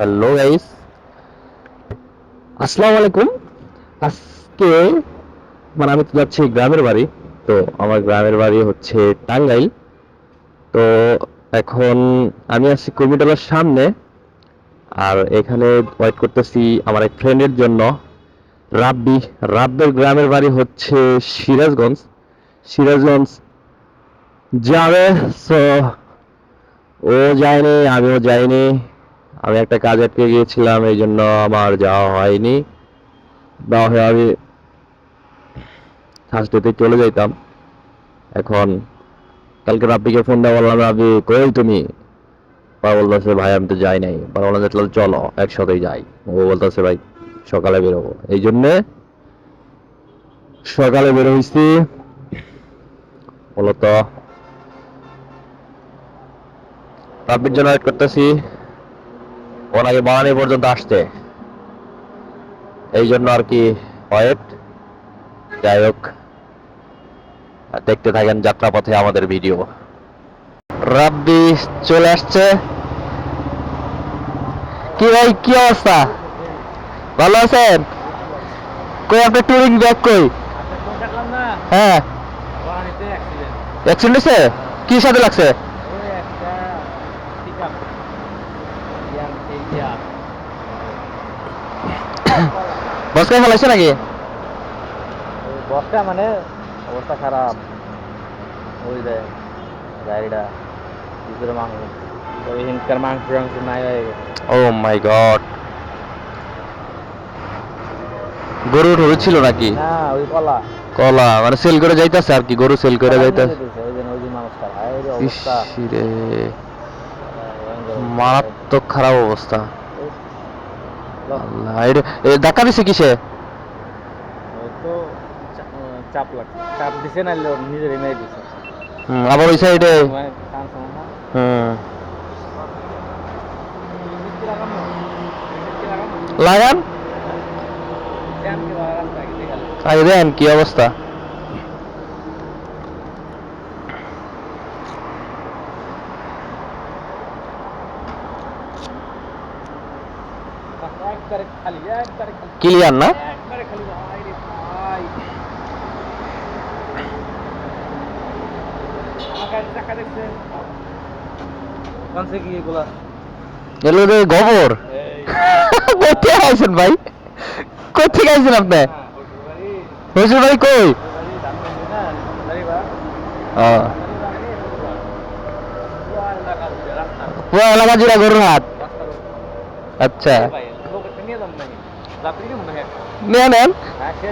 Hello guys, আসসালামু আলাইকুম। আজকে আমি তো যাচ্ছি গ্রামের বাড়ি। তো আমার গ্রামের বাড়ি হচ্ছে টাঙ্গাইল। তো এখন আমি আছি কম্পিউটারের সামনে, আর এখানে ওয়েট করতেছি আমার এক ফ্রেন্ডের জন্য। রাব্বি রাব্বের গ্রামের বাড়ি হচ্ছে সিরাজগঞ্জ। সিরাজগঞ্জ যাবে। সো ও যায়নি, আমিও যাইনি। আমি একটা কাজ আটকে গিয়েছিলাম, এই জন্য আমার যাওয়া হয়নি। না হয় আমি থার্সডেতে চলে যাইতাম। এখন কালকে রাব্বিকে ফোন দেওয়া বললাম, রাব্বি কই তুমি? বলতেছে ভাই আমি তো যাই নাই। বললাম যে তাহলে চলো একসাথেই যাই। ও বলতেছে ভাই সকালে বেরোবো, এই জন্যে সকালে বের হইছি। মূলত রাব্বির জন্য ওয়েট করতেছি। ওনাকে বানানি পর্যন্ত আসতে, এই জন্য আর কি ওয়েট। যাই হোক, দেখতে থাকেন যাত্রাপথে আমাদের ভিডিও। রাব্বি চলে আসছে। কি ভাই, কি অবস্থা? ভালো আছেন? কই আপনার টুরিং ব্যাগ কই? হ্যাঁ, অ্যাক্সিডেন্ট হয়েছে? কি সাথে লাগছে? বসকে ফেলাইছে নাকি? বসটা মানে অবস্থা খারাপ। ওই দেয় গাড়িটা ভিতরে মানুষ, ওই হিনকার মাংস টাংস নাই হয়ে গেছে। ও মাই গড, গরু টরু ছিল নাকি? না ওই কলা কলা মানে সেল করে যাইতাছে আর কি, গরু সেল করে কলাই নিয়ে যাইতাছে। যেতেছে, ওই যে মানুষটা ভাই অবস্থা ইসরে, ভয়ঙ্কর অবস্থা। মারাত্মক খারাপ অবস্থা। এই লো, আল্লাহ, এ ধাক্কা দিছে কিসে? ওই তো চাপ লাগছে, চাপ দিছে না নিজেরই মেরে দিছে। আবার ওই সাইডে। মানে চান্স না। হুম, মিষ্টি লাগানো, মিষ্টি লাগানো, লাগান। জ্যাম কি রাস্তা গেছে গেল। আগে দেন কি অবস্থা। একবারে খালি, একবারে খালি, ক্লিয়ার না? একবারে খালি ভাই রে ভাই। আমার গাড়ির চাকা দেখছে কোনছে কি এগুলা? এগুলো তো গোবর। এই কোথায় আছেন ভাই? কোথায় আছেন আপনি? হ্যাঁ শ্বশুর বাড়ি, শ্বশুর বাড়ি কই? শ্বশুর বাড়ি ধানমন্ডি না, শ্বশুর বা ও, পুরা এলাকা জুড়ে রাস্তা, পুরো এলাকা জুড়ে গরুর হাট। রাস্তার উপরে। আচ্ছা, এই ভাই লোক একটা নিয়ে যান নাকি যাত্রী কি মনে হয় একটা? নিয়ে নেন। হ্যাঁ সে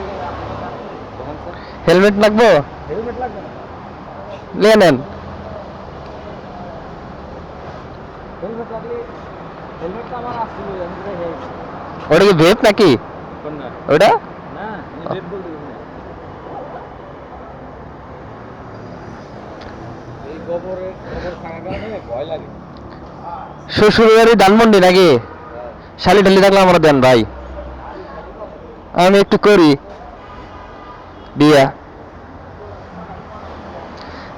তখন স্যার হেলমেট লাগবো, হেলমেট লাগবে না, নিয়ে নেন। হেলমেট লাগলে হেলমেট তো আমার আসছিল আমি তো রেখে গেছি। ওটা কি ভেপ নাকি? কোন না? ওটা না আমি বেদ বলতে গেছি না। এই গোবর থাকার কারণে ভয় লাগে। শ্বশুর বাড়ি ধানমন্ডি নাকি? হ্যাঁ শালি ঢালি থাকলে আমরা দেন ভাই, আমি একটু করি বিয়া।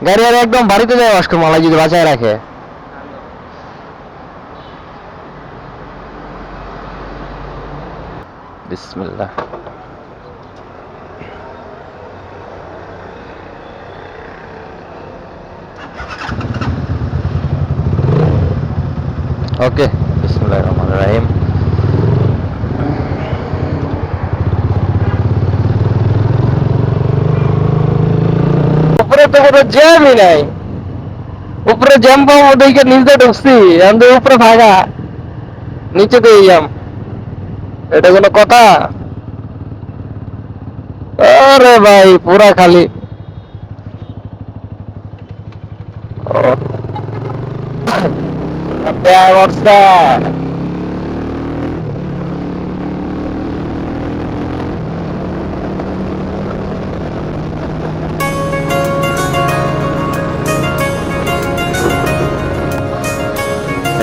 গাড়ি আর একদম বাড়িতে যায় অস্কর মালাই যদি বাঁচায় রাখে। বিসমিল্লাহ। ওকে, বিসমিল্লাহির রহমানির রহিম। উপরে তো কোনো জ্যামই নাই। উপরে জ্যাম পাবো দেখে নিচে ঢুকছি, আমাদের উপরে ভাগা, নিচে দিয়ে জ্যাম। এটা কোনো কথা? আরে ভাই পুরা খালি। অবস্থা।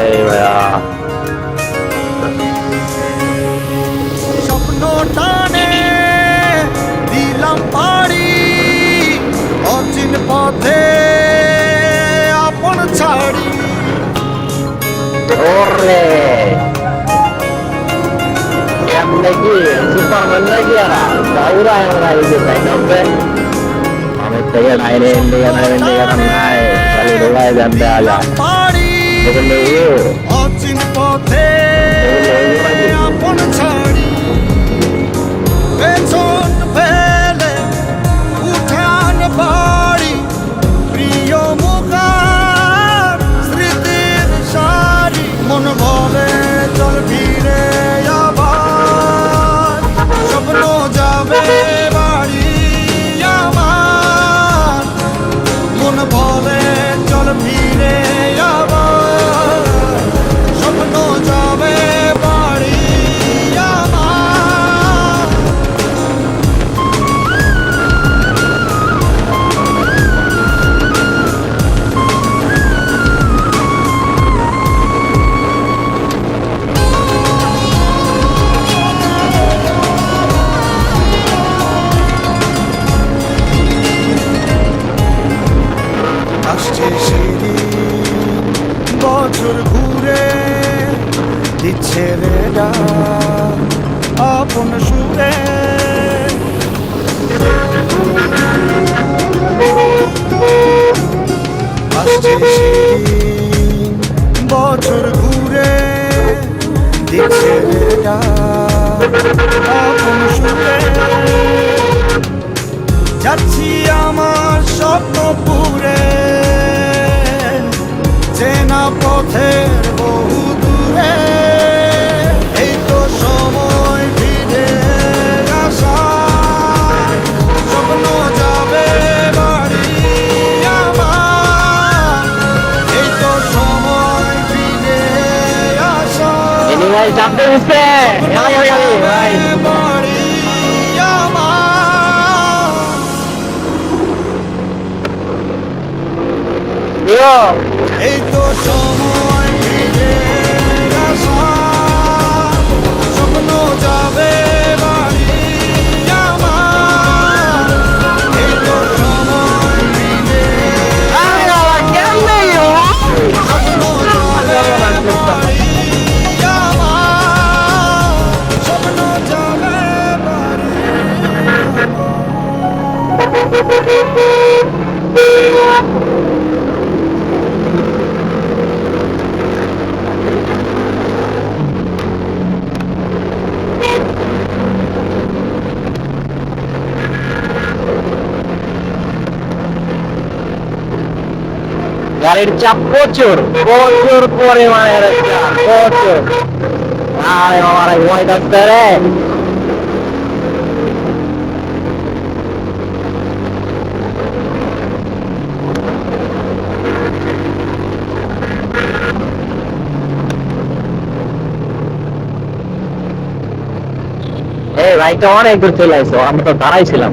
এই ভাইয়া, স্বপ্ন টানে দিলাম পাড়ি অচিন পথে আপন ছাড়ি ওরে lagi Superman lagi ya Saura yang lain juga sampai kami tiga naik kali dua jam dah পাড়ি bukan dulu অচিন পথে আপন ছাড়ি পেছন ফেলে উঠান বাড়ি প্রিয় মুখার স্মৃতির সারি মন বলে চল ফিরে আবার স্বপ্ন যাবে বাড়ি আমার মন বলে চল ফিরে আবার স্বপ্ন যাবে বাড়ি আমার আসছে সেদিন বছর ঘুরে দিচ্ছে রে ডাক আপন সুরে আসছে সেদিন বছর ঘুরে দিচ্ছে রে ডাক আপন সুরে যাচ্ছি আমার স্বপ্নপুরে চেনা পথের বহু দূরে এই তো সময় ফিরে আসা স্বপ্ন যাবে বাড়ি আমার এই তো সময় ফিরে আসা ini guys sampai bisa বাড়ি আমার yo এই তো সময় ফিরে আসা স্বপ্ন যাবে বাড়ি আমার এই তো সময় ফিরে স্বপ্ন যাবে বাড়ি আমার স্বপ্ন যাবে বাড়ি গাড়ির চাপ প্রচুর প্রচুর পরিমাণের চাপ প্রচুর আরে আমার ঘুমাইতে আসতে রে এই ভাইটা অনেক দূর চলে আসছো আমরা তো দাঁড়াইছিলাম